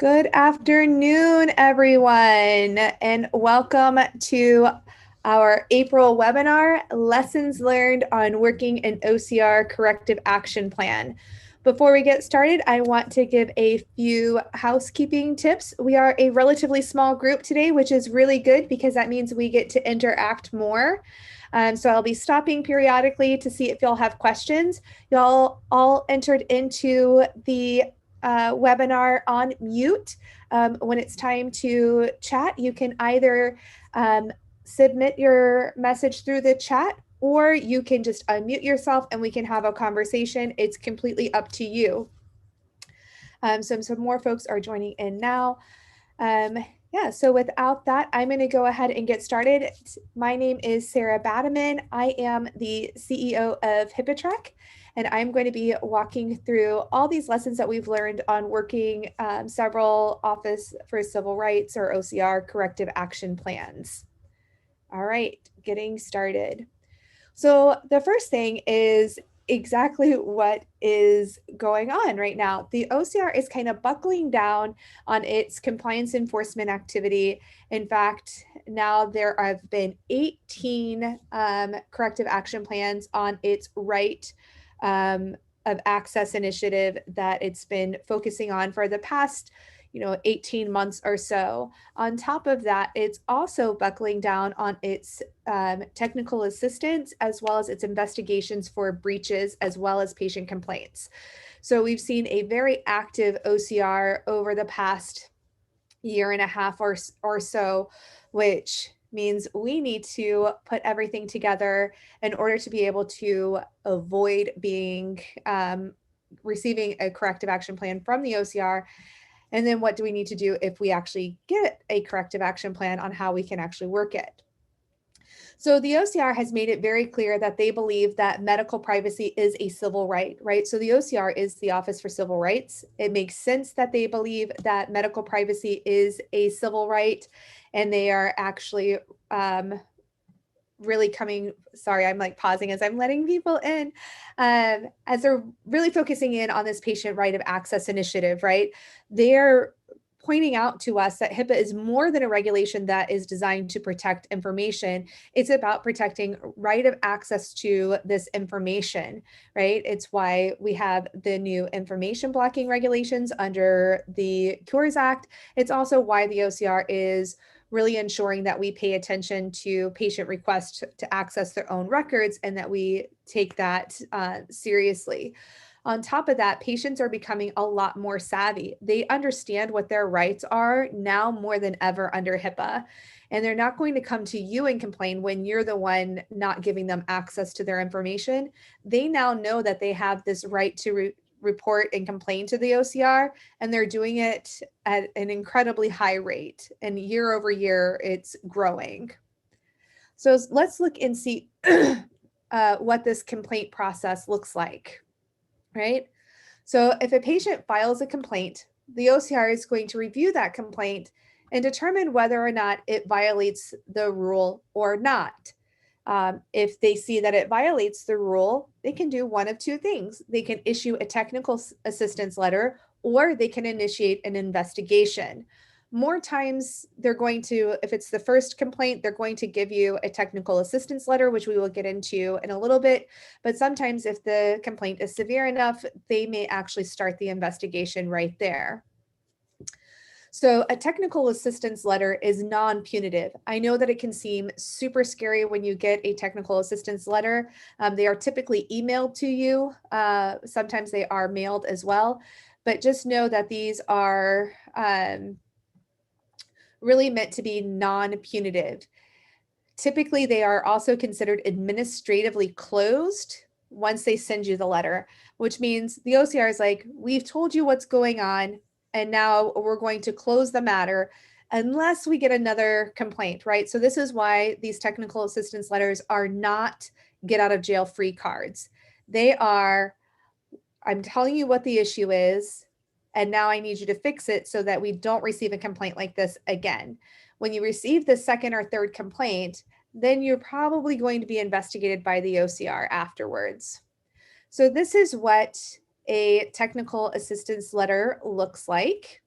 Good afternoon, everyone, and welcome to our April webinar, Lessons Learned on Working an OCR Corrective Action Plan. Before we get started, I want to give a few housekeeping tips. We are a relatively small group today, which is really good because that means we get to interact more. So I'll be stopping periodically to see if y'all have questions. Y'all all entered into the webinar on mute. When it's time to chat, you can either submit your message through the chat, or you can just unmute yourself and we can have a conversation. It's completely up to you. Some more folks are joining in now. Yeah, so without that, I'm going to go ahead and get started. My name is Sarah Badaman. I am the CEO of HippoTrack, and I'm going to be walking through all these lessons that we've learned on working several Office for Civil Rights, or OCR, corrective action plans. All right, getting started. So the first thing is exactly what is going on right now. The OCR is kind of buckling down on its compliance enforcement activity. In fact, now there have been 18 corrective action plans on its right of access initiative that it's been focusing on for the past 18 months or so. On top of that, it's also buckling down on its technical assistance, as well as its investigations for breaches, as well as patient complaints. So we've seen a very active OCR over the past year and a half or so, which means we need to put everything together in order to be able to avoid receiving a corrective action plan from the OCR. And then what do we need to do if we actually get a corrective action plan on how we can actually work it? So the OCR has made it very clear that they believe that medical privacy is a civil right, right? So the OCR is the Office for Civil Rights. It makes sense that they believe that medical privacy is a civil right, and they are actually really sorry, I'm like pausing as I'm letting people in, as they're really focusing in on this patient right of access initiative, right? They're pointing out to us that HIPAA is more than a regulation that is designed to protect information. It's about protecting right of access to this information, right? It's why we have the new information blocking regulations under the Cures Act. It's also why the OCR is really ensuring that we pay attention to patient requests to access their own records, and that we take that seriously. On top of that, patients are becoming a lot more savvy. They understand what their rights are now more than ever under HIPAA. And they're not going to come to you and complain when you're the one not giving them access to their information. They now know that they have this right to report and complain to the OCR, and they're doing it at an incredibly high rate. And year over year, it's growing. So let's look and see what this complaint process looks like. Right? So if a patient files a complaint, the OCR is going to review that complaint and determine whether or not it violates the rule or not. If they see that it violates the rule, they can do one of two things. They can issue a technical assistance letter, or they can initiate an investigation. More times they're going to, if it's the first complaint, they're going to give you a technical assistance letter, which we will get into in a little bit. But sometimes if the complaint is severe enough, they may actually start the investigation right there. So a technical assistance letter is non-punitive. I know that it can seem super scary when you get a technical assistance letter. They are typically emailed to you. Sometimes they are mailed as well. But just know that these are really meant to be non-punitive. Typically, they are also considered administratively closed once they send you the letter, which means the OCR is like, we've told you what's going on, and now we're going to close the matter unless we get another complaint, right? So this is why these technical assistance letters are not get out of jail free cards. They are, I'm telling you what the issue is, and now I need you to fix it so that we don't receive a complaint like this again. When you receive the second or third complaint, then you're probably going to be investigated by the OCR afterwards. So this is what a technical assistance letter looks like.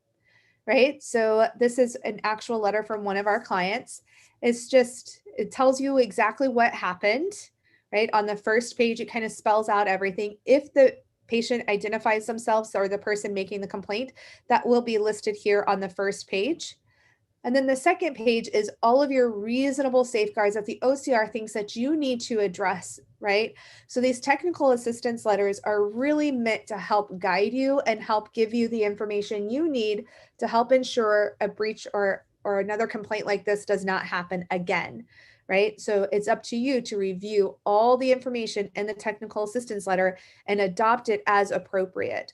right? So this is an actual letter from one of our clients. It tells you exactly what happened, right? On the first page, it kind of spells out everything. If the patient identifies themselves or the person making the complaint, that will be listed here on the first page. And then the second page is all of your reasonable safeguards that the OCR thinks that you need to address, right? So these technical assistance letters are really meant to help guide you and help give you the information you need to help ensure a breach or another complaint like this does not happen again, right? So it's up to you to review all the information in the technical assistance letter and adopt it as appropriate.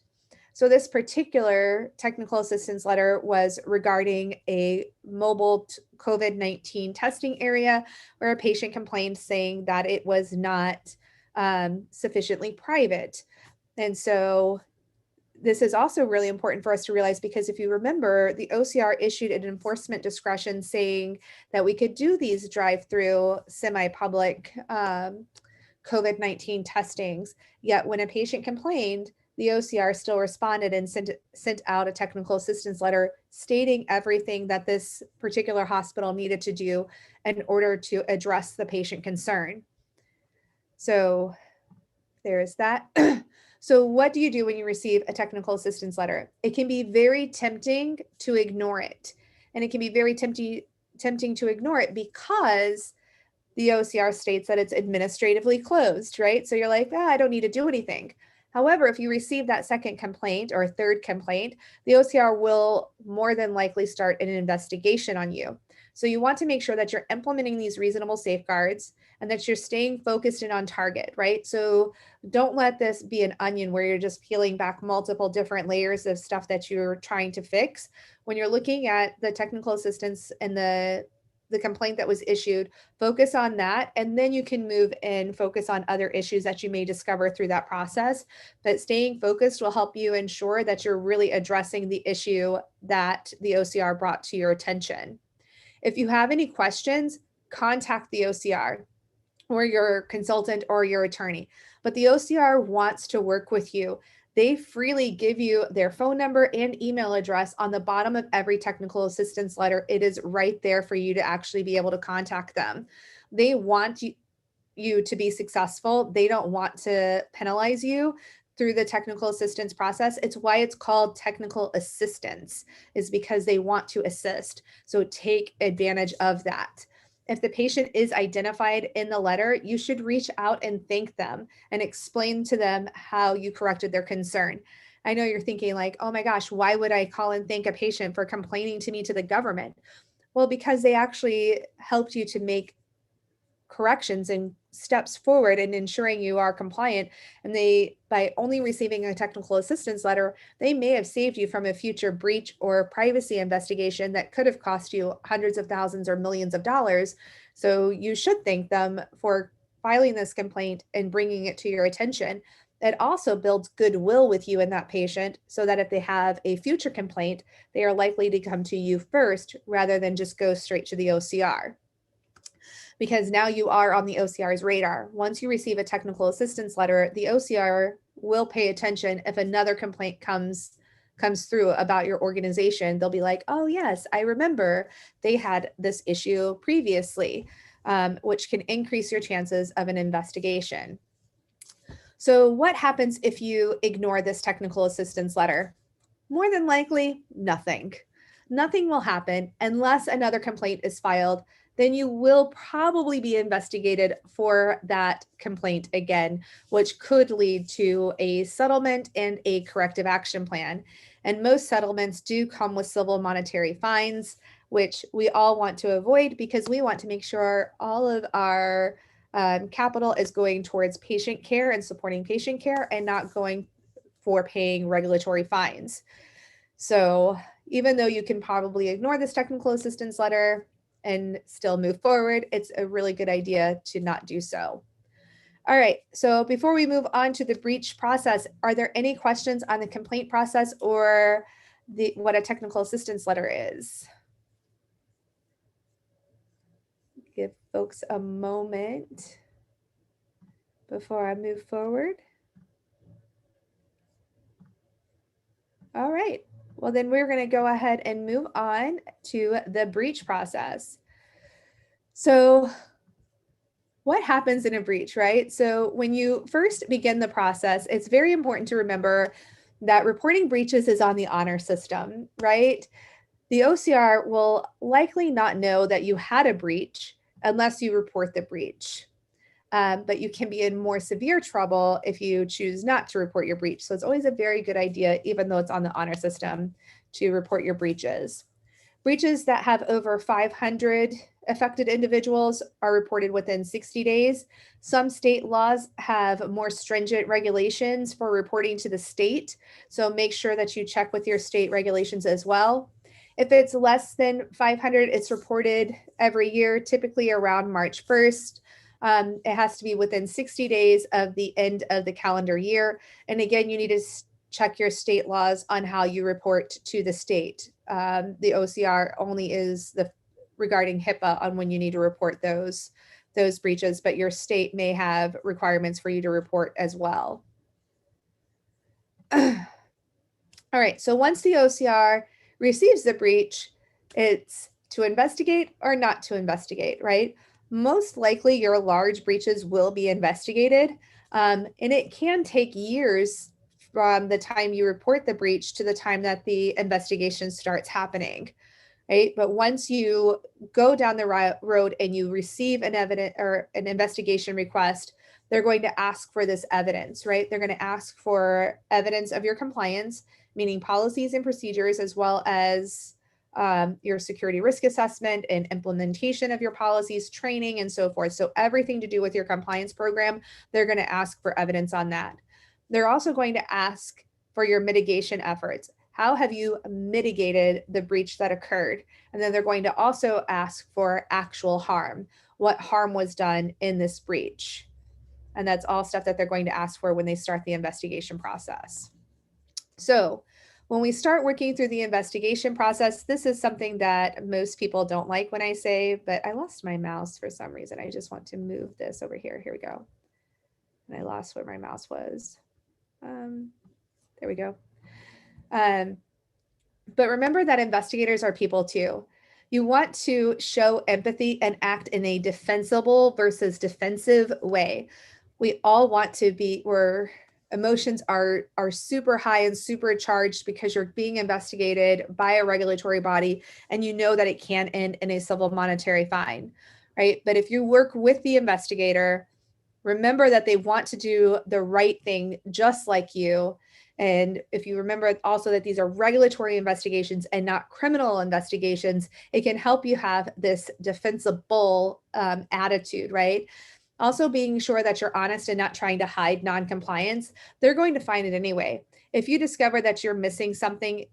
So this particular technical assistance letter was regarding a mobile COVID-19 testing area where a patient complained saying that it was not sufficiently private. And so this is also really important for us to realize because if you remember, the OCR issued an enforcement discretion saying that we could do these drive-through semi-public COVID-19 testings. Yet when a patient complained, the OCR still responded and sent out a technical assistance letter stating everything that this particular hospital needed to do in order to address the patient concern. So there's that. So what do you do when you receive a technical assistance letter? It can be very tempting to ignore it. And it can be very tempting to ignore it because the OCR states that it's administratively closed, right? So you're like, I don't need to do anything. However, if you receive that second complaint or third complaint, the OCR will more than likely start an investigation on you. So you want to make sure that you're implementing these reasonable safeguards and that you're staying focused and on target, right? So don't let this be an onion where you're just peeling back multiple different layers of stuff that you're trying to fix. When you're looking at the technical assistance and the complaint that was issued, focus on that, and then you can move and focus on other issues that you may discover through that process. But staying focused will help you ensure that you're really addressing the issue that the OCR brought to your attention. If you have any questions, contact the OCR or your consultant or your attorney. But the OCR wants to work with you. They freely give you their phone number and email address on the bottom of every technical assistance letter. It is right there for you to actually be able to contact them. They want you to be successful. They don't want to penalize you through the technical assistance process. It's why it's called technical assistance, is because they want to assist. So take advantage of that. If the patient is identified in the letter, you should reach out and thank them and explain to them how you corrected their concern. I know you're thinking like, oh my gosh, why would I call and thank a patient for complaining to me to the government? Well, because they actually helped you to make corrections and steps forward in ensuring you are compliant. And they, by only receiving a technical assistance letter, they may have saved you from a future breach or privacy investigation that could have cost you hundreds of thousands or millions of dollars. So you should thank them for filing this complaint and bringing it to your attention. It also builds goodwill with you and that patient so that if they have a future complaint, they are likely to come to you first rather than just go straight to the OCR, because now you are on the OCR's radar. Once you receive a technical assistance letter, the OCR will pay attention if another complaint comes through about your organization. They'll be like, oh yes, I remember they had this issue previously, which can increase your chances of an investigation. So what happens if you ignore this technical assistance letter? More than likely, nothing. Nothing will happen unless another complaint is filed. Then you will probably be investigated for that complaint again, which could lead to a settlement and a corrective action plan. And most settlements do come with civil monetary fines, which we all want to avoid because we want to make sure all of our capital is going towards patient care and supporting patient care and not going for paying regulatory fines. So even though you can probably ignore this technical assistance letter and still move forward, it's a really good idea to not do so. All right, so before we move on to the breach process, are there any questions on the complaint process or what a technical assistance letter is? Give folks a moment before I move forward. All right, Well, then we're going to go ahead and move on to the breach process. So what happens in a breach, right? So when you first begin the process, it's very important to remember that reporting breaches is on the honor system, right? The OCR will likely not know that you had a breach unless you report the breach. But you can be in more severe trouble if you choose not to report your breach. So it's always a very good idea, even though it's on the honor system, to report your breaches. Breaches that have over 500 affected individuals are reported within 60 days. Some state laws have more stringent regulations for reporting to the state, so make sure that you check with your state regulations as well. If it's less than 500, it's reported every year, typically around March 1st. It has to be within 60 days of the end of the calendar year. And again, you need to check your state laws on how you report to the state. The OCR only is regarding HIPAA on when you need to report those breaches, but your state may have requirements for you to report as well. All right, so once the OCR receives the breach, it's to investigate or not to investigate, right? Most likely your large breaches will be investigated, and it can take years from the time you report the breach to the time that the investigation starts happening, right? But once you go down the road and you receive an investigation request, they're going to ask for this evidence, right? They're going to ask for evidence of your compliance, meaning policies and procedures, as well as your security risk assessment and implementation of your policies, training, and so forth. So everything to do with your compliance program, they're going to ask for evidence on that. They're also going to ask for your mitigation efforts. How have you mitigated the breach that occurred? And then they're going to also ask for actual harm. What harm was done in this breach? And that's all stuff that they're going to ask for when they start the investigation process. So when we start working through the investigation process, this is something that most people don't like when I say, but I lost my mouse for some reason. I just want to move this over here. Here we go. And I lost where my mouse was. There we go. But remember that investigators are people too. You want to show empathy and act in a defensible versus defensive way. We all want to be where emotions are super high and super charged because you're being investigated by a regulatory body and you know that it can end in a civil monetary fine, right? But if you work with the investigator, remember that they want to do the right thing just like you. And if you remember also that these are regulatory investigations and not criminal investigations, it can help you have this defensible attitude, right? Also being sure that you're honest and not trying to hide non-compliance. They're going to find it anyway. If you discover that you're missing something,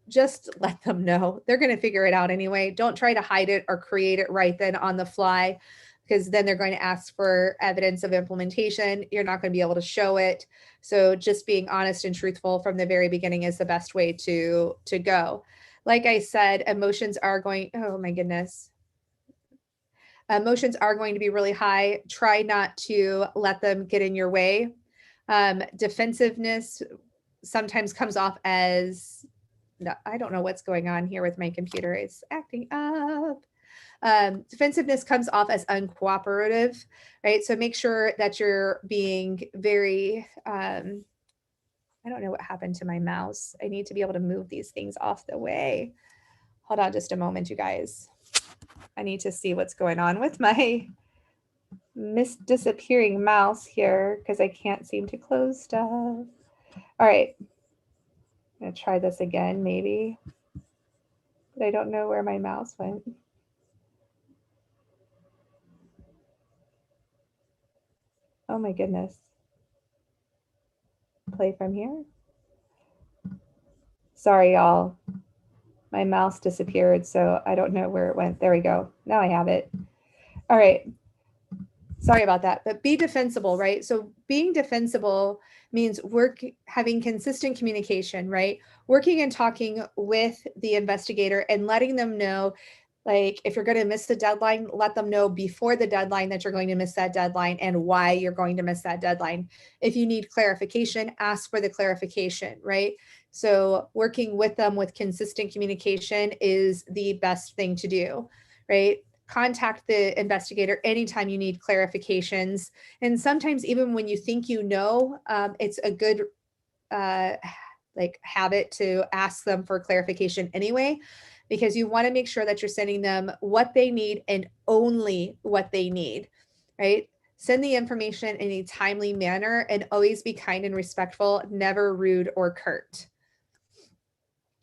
just let them know. They're going to figure it out anyway. Don't try to hide it or create it right then on the fly, because then they're going to ask for evidence of implementation. You're not going to be able to show it. So just being honest and truthful from the very beginning is the best way to go. Like I said, emotions are going, oh my goodness. Emotions are going to be really high. Try not to let them get in your way. Defensiveness sometimes comes off as, no, I don't know what's going on here with my computer. It's acting up. Defensiveness comes off as uncooperative, right? So make sure that you're being very, I don't know what happened to my mouse. I need to be able to move these things off the way. Hold on just a moment, you guys. I need to see what's going on with my disappearing mouse here because I can't seem to close stuff. All right. I'm going to try this again, maybe. But I don't know where my mouse went. Oh my goodness. Play from here. Sorry, y'all. My mouse disappeared, so I don't know where it went. There we go. Now I have it. All right. Sorry about that, but be defensible, right? So being defensible means having consistent communication, right? Working and talking with the investigator and letting them know Like if you're going to miss the deadline, let them know before the deadline that you're going to miss that deadline and why you're going to miss that deadline. If you need clarification, ask for the clarification, right? So working with them with consistent communication is the best thing to do, right? Contact the investigator anytime you need clarifications. And sometimes even when you think you know, it's a good like habit to ask them for clarification anyway, because you want to make sure that you're sending them what they need and only what they need, right? Send the information in a timely manner and always be kind and respectful, never rude or curt.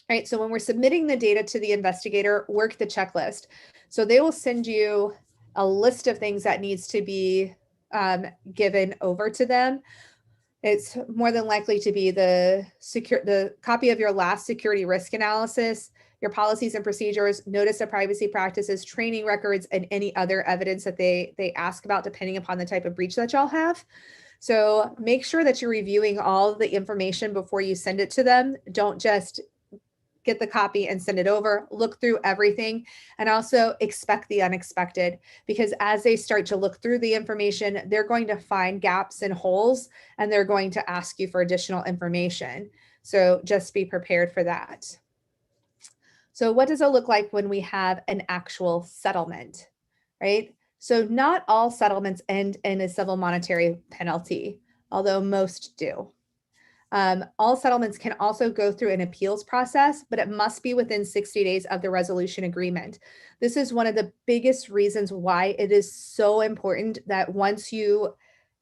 All right, so when we're submitting the data to the investigator, work the checklist. So they will send you a list of things that needs to be given over to them. It's more than likely to be the copy of your last security risk analysis, your policies and procedures, notice of privacy practices, training records, and any other evidence that they ask about depending upon the type of breach that y'all have. So make sure that you're reviewing all the information before you send it to them. Don't just get the copy and send it over. Look through everything, and also expect the unexpected, because as they start to look through the information, they're going to find gaps and holes, and they're going to ask you for additional information. So just be prepared for that. So what does it look like when we have an actual settlement, right? So not all settlements end in a civil monetary penalty, although most do. All settlements can also go through an appeals process, but it must be within 60 days of the resolution agreement. This is one of the biggest reasons why it is so important that once you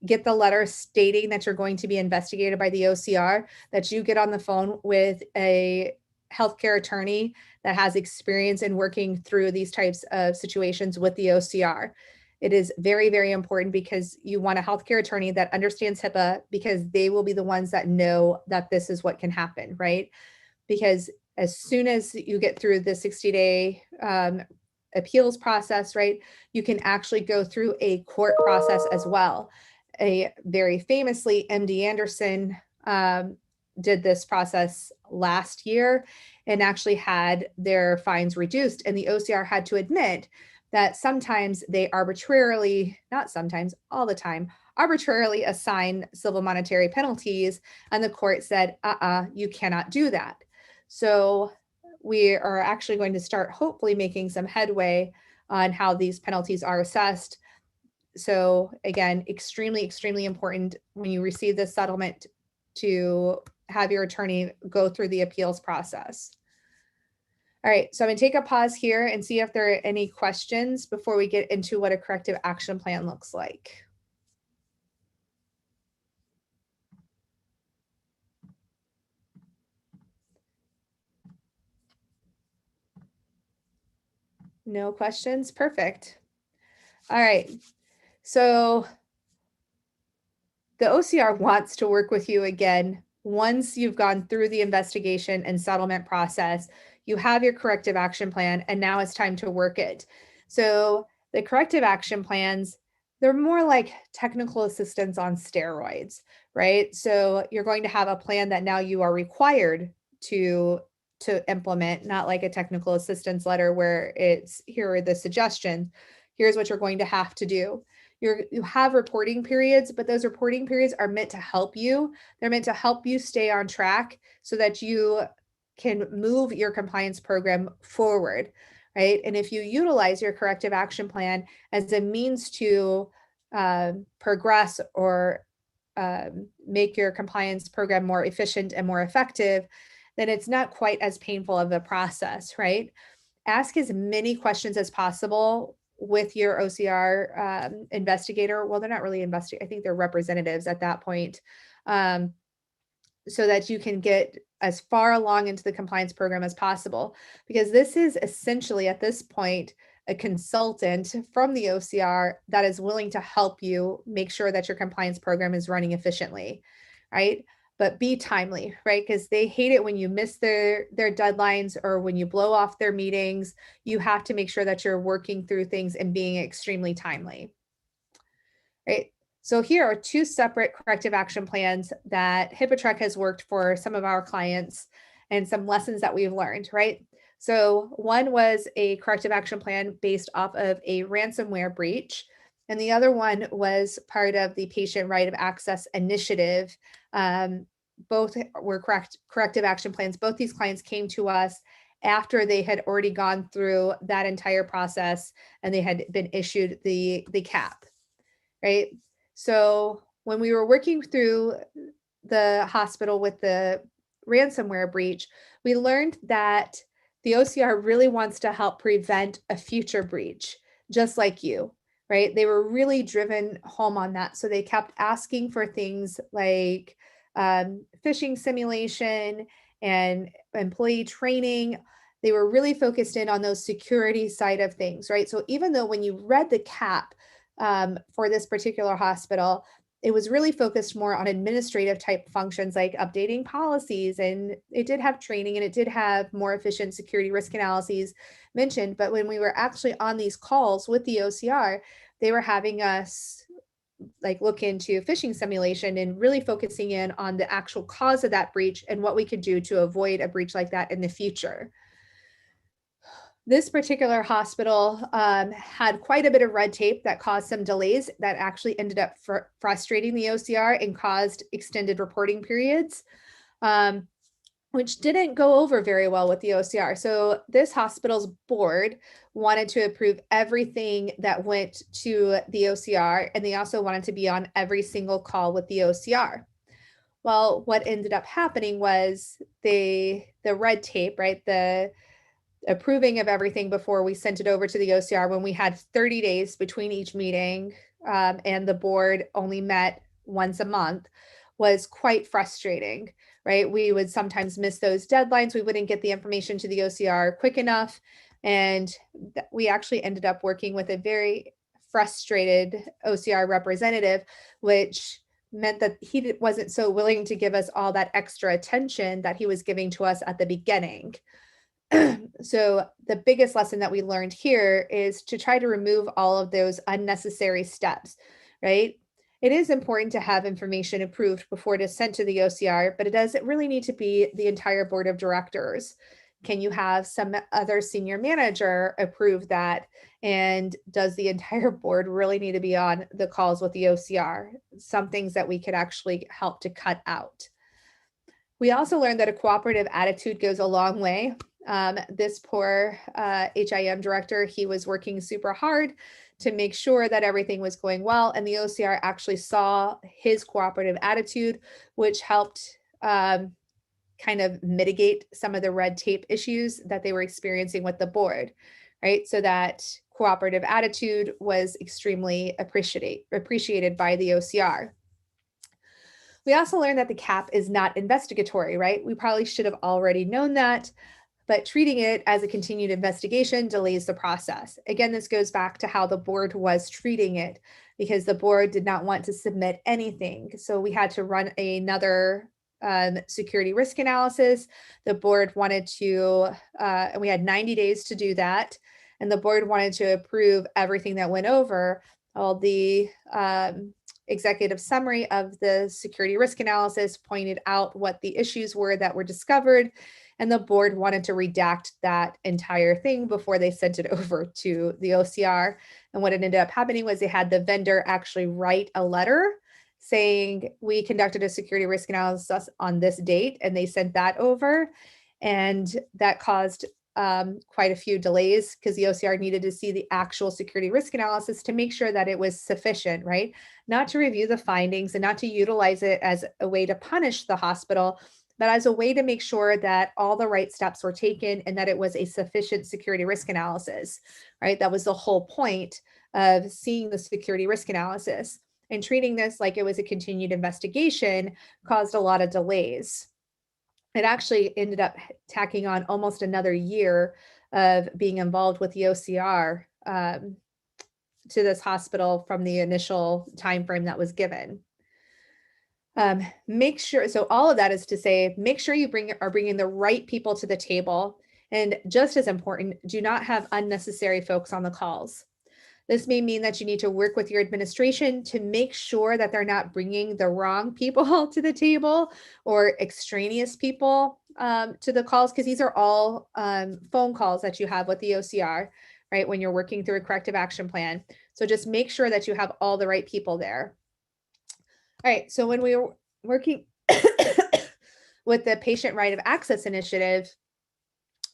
get the letter stating that you're going to be investigated by the OCR, that you get on the phone with a healthcare attorney that has experience in working through these types of situations with the OCR. It is very, very important because you want a healthcare attorney that understands HIPAA, because they will be the ones that know that this is what can happen, right? Because as soon as you get through the 60-day appeals process, right, you can actually go through a court process as well. A very famously, MD Anderson did this process last year and actually had their fines reduced, and the OCR had to admit that sometimes they arbitrarily, not sometimes, all the time, arbitrarily assign civil monetary penalties. And the court said, you cannot do that. So we are actually going to start hopefully making some headway on how these penalties are assessed. So again, extremely, extremely important when you receive this settlement to have your attorney go through the appeals process. All right, so I'm gonna take a pause here and see if there are any questions before we get into what a corrective action plan looks like. No questions? Perfect. All right, so the OCR wants to work with you again once you've gone through the investigation and settlement process. You have your corrective action plan, and now it's time to work it. So the corrective action plans, they're more like technical assistance on steroids, right? So you're going to have a plan that now you are required to implement, not like a technical assistance letter where it's, here are the suggestions, here's what you're going to have to do. You have reporting periods, but those reporting periods are meant to help you. They're meant to help you stay on track so that you can move your compliance program forward, right? And if you utilize your corrective action plan as a means to progress or make your compliance program more efficient and more effective, then it's not quite as painful of a process, right? Ask as many questions as possible with your OCR investigator. Well, they're not really investigators. I think they're representatives at that point, so that you can get as far along into the compliance program as possible, because this is essentially at this point a consultant from the OCR that is willing to help you make sure that your compliance program is running efficiently, right? But be timely, right? Because they hate it when you miss their deadlines or when you blow off their meetings. You have to make sure that you're working through things and being extremely timely, right? So here are two separate corrective action plans that HIPAA has worked for some of our clients and some lessons that we've learned, right? So one was a corrective action plan based off of a ransomware breach, and the other one was part of the Patient Right of Access Initiative. Both were corrective action plans. Both these clients came to us after they had already gone through that entire process and they had been issued the cap, right? So when we were working through the hospital with the ransomware breach, we learned that the OCR really wants to help prevent a future breach, just like you, right? They were really driven home on that. So they kept asking for things like phishing simulation and employee training. They were really focused in on those security side of things, right? So even though when you read the cap for this particular hospital, it was really focused more on administrative type functions like updating policies, and it did have training and it did have more efficient security risk analyses mentioned. But when we were actually on these calls with the OCR, they were having us like look into phishing simulation and really focusing in on the actual cause of that breach and what we could do to avoid a breach like that in the future. This particular hospital had quite a bit of red tape that caused some delays that actually ended up frustrating the OCR and caused extended reporting periods, which didn't go over very well with the OCR. So this hospital's board wanted to approve everything that went to the OCR, and they also wanted to be on every single call with the OCR. Well, what ended up happening was the red tape, right? The approving of everything before we sent it over to the OCR when we had 30 days between each meeting, and the board only met once a month, was quite frustrating, right? We would sometimes miss those deadlines. We wouldn't get the information to the OCR quick enough. And we actually ended up working with a very frustrated OCR representative, which meant that he wasn't so willing to give us all that extra attention that he was giving to us at the beginning. So the biggest lesson that we learned here is to try to remove all of those unnecessary steps, right? It is important to have information approved before it is sent to the OCR, but it doesn't really need to be the entire board of directors. Can you have some other senior manager approve that? And does the entire board really need to be on the calls with the OCR? Some things that we could actually help to cut out. We also learned that a cooperative attitude goes a long way. This poor HIM director, he was working super hard to make sure that everything was going well. And the OCR actually saw his cooperative attitude, which helped kind of mitigate some of the red tape issues that they were experiencing with the board, right? So that cooperative attitude was extremely appreciated by the OCR. We also learned that the cap is not investigatory, right? We probably should have already known that, but treating it as a continued investigation delays the process. Again, this goes back to how the board was treating it, because the board did not want to submit anything. So we had to run another security risk analysis. The board wanted to, and we had 90 days to do that. And the board wanted to approve everything that went over. All the executive summary of the security risk analysis pointed out what the issues were that were discovered, and the board wanted to redact that entire thing before they sent it over to the OCR. And what ended up happening was they had the vendor actually write a letter saying, we conducted a security risk analysis on this date, and they sent that over. And that caused quite a few delays because the OCR needed to see the actual security risk analysis to make sure that it was sufficient, right? Not to review the findings and not to utilize it as a way to punish the hospital, but as a way to make sure that all the right steps were taken and that it was a sufficient security risk analysis, right? That was the whole point of seeing the security risk analysis. And treating this like it was a continued investigation caused a lot of delays. It actually ended up tacking on almost another year of being involved with the OCR to this hospital from the initial timeframe that was given. Make sure, so all of that is to say, make sure you are bringing the right people to the table. And just as important, do not have unnecessary folks on the calls. This may mean that you need to work with your administration to make sure that they're not bringing the wrong people to the table or extraneous people. to the calls, because these are all phone calls that you have with the OCR, right, when you're working through a corrective action plan. So just make sure that you have all the right people there. All right, so when we were working with the Patient Right of Access initiative,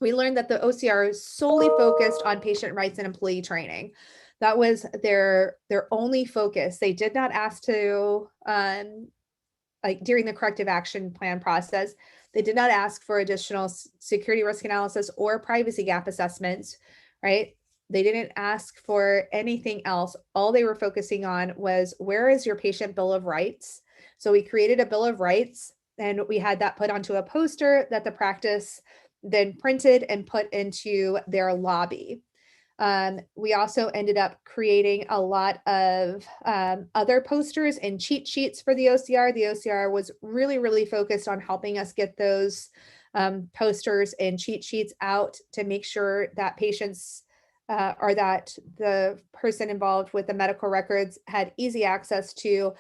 we learned that the OCR is solely focused on patient rights and employee training. That was their only focus. They did not ask to, like during the corrective action plan process, they did not ask for additional security risk analysis or privacy gap assessments, right? They didn't ask for anything else. All they were focusing on was, where is your patient bill of rights? So we created a bill of rights, and we had that put onto a poster that the practice then printed and put into their lobby. We also ended up creating a lot of other posters and cheat sheets for the OCR. The OCR was really, really focused on helping us get those posters and cheat sheets out to make sure that patients or that the person involved with the medical records had easy access to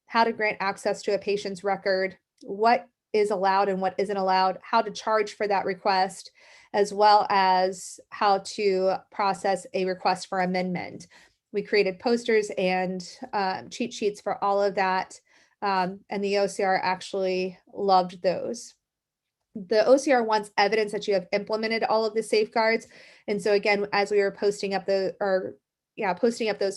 how to grant access to a patient's record, what is allowed and what isn't allowed, how to charge for that request, as well as how to process a request for amendment. We created posters and cheat sheets for all of that, and the OCR actually loved those. The OCR wants evidence that you have implemented all of the safeguards. And so again, as we were posting up those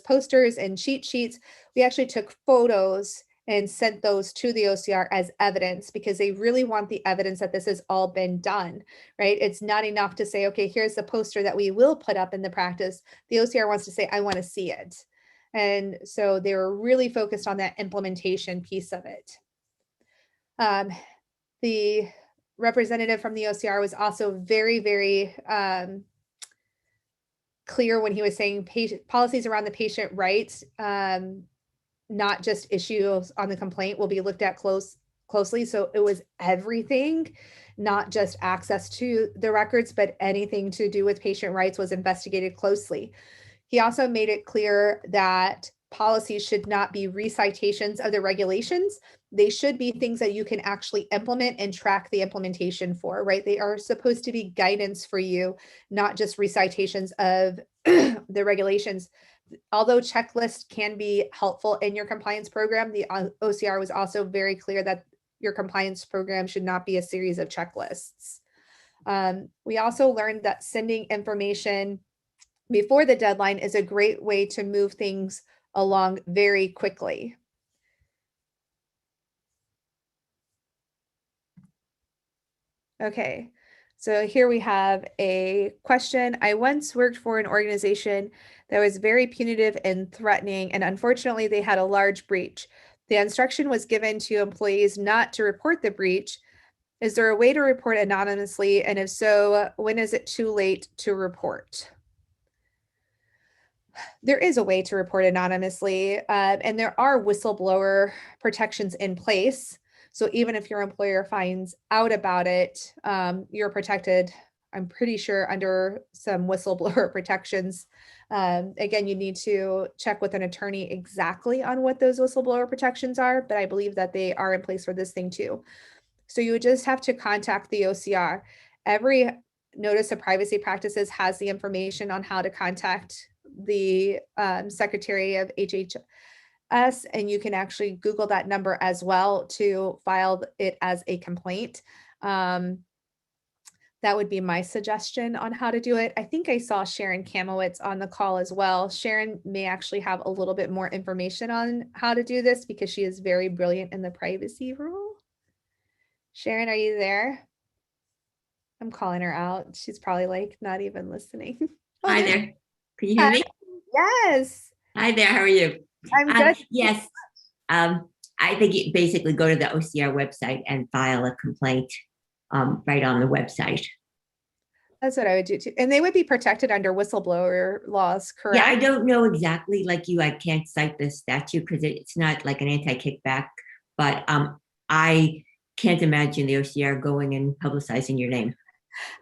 posters and cheat sheets, we actually took photos and sent those to the OCR as evidence, because they really want the evidence that this has all been done, right? It's not enough to say, okay, here's the poster that we will put up in the practice. The OCR wants to say, I want to see it. And so they were really focused on that implementation piece of it. The representative from the OCR was also very, very clear when he was saying policies around the patient rights, not just issues on the complaint, will be looked at closely. So it was everything, not just access to the records, but anything to do with patient rights was investigated closely. He also made it clear that policies should not be recitations of the regulations. They should be things that you can actually implement and track the implementation for, right? They are supposed to be guidance for you, not just recitations of the regulations. Although checklists can be helpful in your compliance program, the OCR was also very clear that your compliance program should not be a series of checklists. We also learned that sending information before the deadline is a great way to move things along very quickly. Okay, so here we have a question. I once worked for an organization that was very punitive and threatening, and unfortunately they had a large breach. The instruction was given to employees not to report the breach. Is there a way to report anonymously? And if so, when is it too late to report? There is a way to report anonymously, and there are whistleblower protections in place. So even if your employer finds out about it, you're protected, I'm pretty sure, under some whistleblower protections. Again, you need to check with an attorney exactly on what those whistleblower protections are, but I believe that they are in place for this thing too. So you would just have to contact the OCR. Every notice of privacy practices has the information on how to contact the Secretary of HHS, and you can actually Google that number as well to file it as a complaint. That would be my suggestion on how to do it. I think I saw Sharon Kamowitz on the call as well. Sharon may actually have a little bit more information on how to do this because she is very brilliant in the privacy rule. Sharon, are you there? I'm calling her out. She's probably like not even listening. Hi there. Can you hear me? Yes. Hi there. How are you? I'm good. Yes. I think you basically go to the OCR website and file a complaint right on the website. That's what I would do too. And they would be protected under whistleblower laws, correct? Yeah, I don't know exactly like you. I can't cite the statute because it's not like an anti-kickback, but I can't imagine the OCR going and publicizing your name.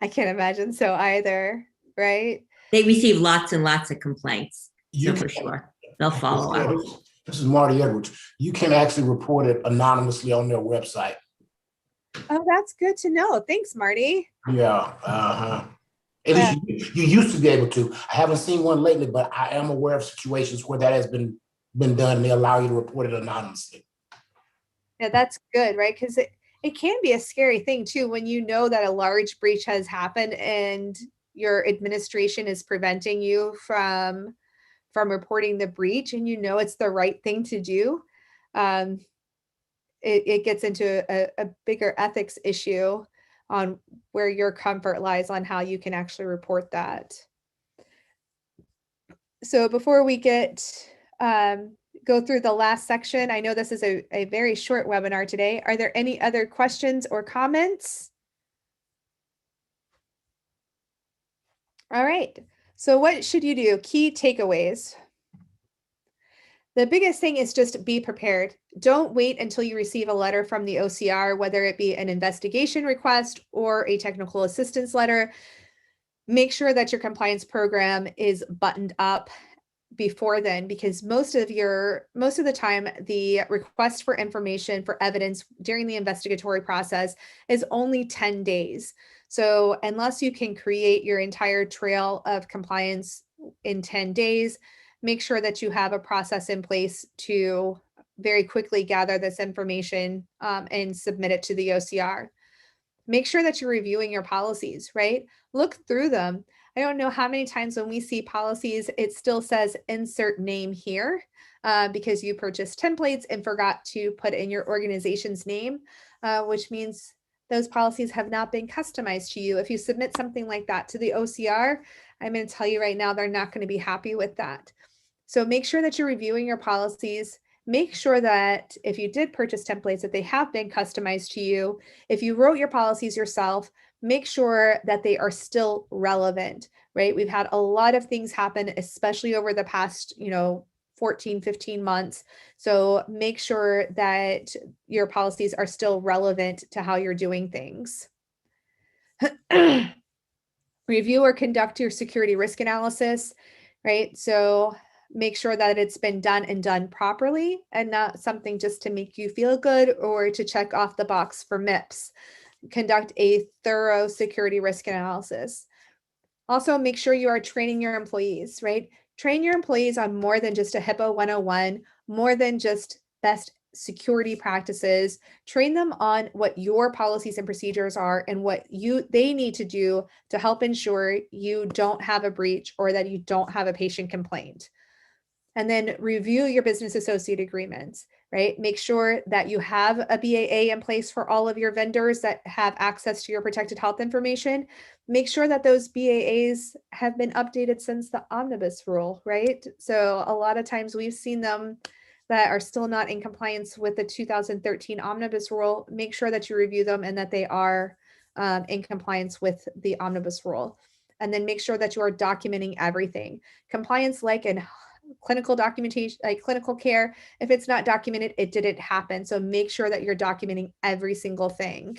I can't imagine so either, right? They receive lots and lots of complaints, so for sure they'll follow up. This is Marty Edwards. You can actually report it anonymously on their website. Oh, that's good to know. Thanks, Marty. Yeah. Uh-huh. At Uh, least you used to be able to. I haven't seen one lately, but I am aware of situations where that has been done and they allow you to report it anonymously. yeah, that's good, right? Because it can be a scary thing too when you know that a large breach has happened and your administration is preventing you from reporting the breach, and you know it's the right thing to do. Um, it gets into a bigger ethics issue on where your comfort lies on how you can actually report that. So before we go through the last section, I know this is a very short webinar today. Are there any other questions or comments? All right. So what should you do? Key takeaways. The biggest thing is just be prepared. Don't wait until you receive a letter from the OCR, whether it be an investigation request or a technical assistance letter. Make sure that your compliance program is buttoned up before then, because most of the time the request for information for evidence during the investigatory process is only 10 days. So unless you can create your entire trail of compliance in 10 days, make sure that you have a process in place to very quickly gather this information and submit it to the OCR. Make sure that you're reviewing your policies, right? Look through them. I don't know how many times when we see policies, it still says insert name here because you purchased templates and forgot to put in your organization's name, which means those policies have not been customized to you. If you submit something like that to the OCR, I'm going to tell you right now, they're not going to be happy with that. So make sure that you're reviewing your policies. Make sure that if you did purchase templates, that they have been customized to you. If you wrote your policies yourself, make sure that they are still relevant, right? We've had a lot of things happen, especially over the past, 14, 15 months. So make sure that your policies are still relevant to how you're doing things. Review or conduct your security risk analysis, right? So make sure that it's been done and done properly and not something just to make you feel good or to check off the box for MIPS. Conduct a thorough security risk analysis. Also, make sure you are training your employees, right? Train your employees on more than just a HIPAA 101, more than just best security practices. Train them on what your policies and procedures are and what they need to do to help ensure you don't have a breach or that you don't have a patient complaint. And then review your business associate agreements, right? Make sure that you have a BAA in place for all of your vendors that have access to your protected health information. Make sure that those BAAs have been updated since the omnibus rule, right? So a lot of times we've seen them that are still not in compliance with the 2013 omnibus rule. Make sure that you review them and that they are in compliance with the omnibus rule. And then make sure that you are documenting everything. Compliance, like in clinical documentation, like clinical care, if it's not documented, it didn't happen. So make sure that you're documenting every single thing.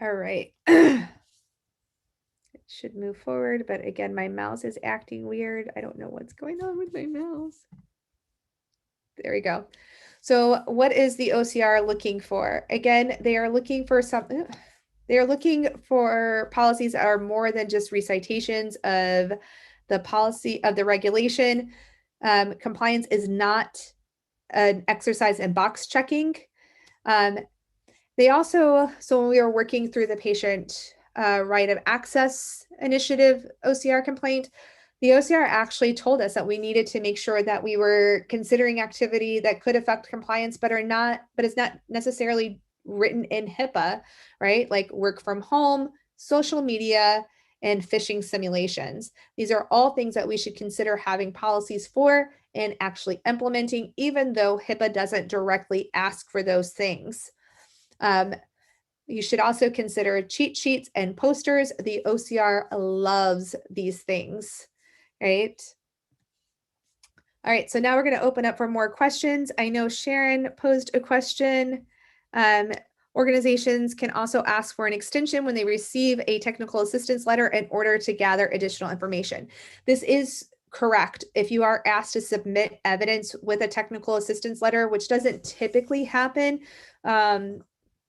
All right. It should move forward, but again, my mouse is acting weird. I don't know what's going on with my mouse. There we go. So what is the OCR looking for? Again, they are looking for something. They are looking for policies that are more than just recitations of the policy of the regulation. Compliance is not an exercise in box checking. They also, so when we were working through the patient right of access initiative OCR complaint, the OCR actually told us that we needed to make sure that we were considering activity that could affect compliance, but it's not necessarily written in HIPAA, right? Like work from home, social media, and phishing simulations. These are all things that we should consider having policies for and actually implementing, even though HIPAA doesn't directly ask for those things. You should also consider cheat sheets and posters. The OCR loves these things, right? All right, so now we're going to open up for more questions. I know Sharon posed a question. Organizations can also ask for an extension when they receive a technical assistance letter in order to gather additional information. This is correct. If you are asked to submit evidence with a technical assistance letter, which doesn't typically happen,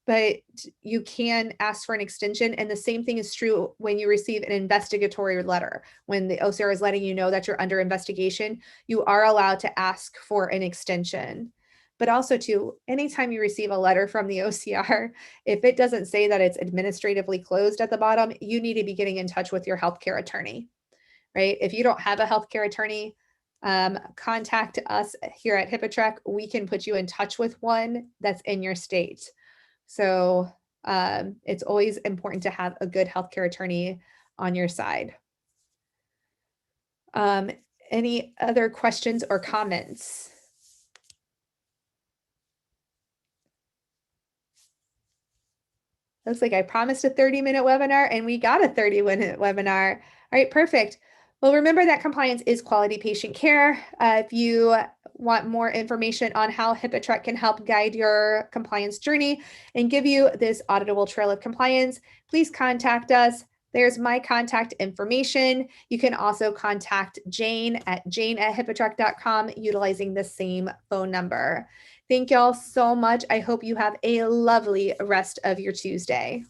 but you can ask for an extension. And the same thing is true when you receive an investigatory letter. When the OCR is letting you know that you're under investigation, you are allowed to ask for an extension. But also too, anytime you receive a letter from the OCR, if it doesn't say that it's administratively closed at the bottom, you need to be getting in touch with your healthcare attorney, right? If you don't have a healthcare attorney, contact us here at HippoTrack. We can put you in touch with one that's in your state. So it's always important to have a good healthcare attorney on your side. Any other questions or comments? Looks like I promised a 30-minute webinar and we got a 30-minute webinar. All right, perfect. Well, remember that compliance is quality patient care. If you want more information on how HippoTrack can help guide your compliance journey and give you this auditable trail of compliance, please contact us. There's my contact information. You can also contact Jane at jane@hippotrack.com utilizing the same phone number. Thank y'all so much. I hope you have a lovely rest of your Tuesday.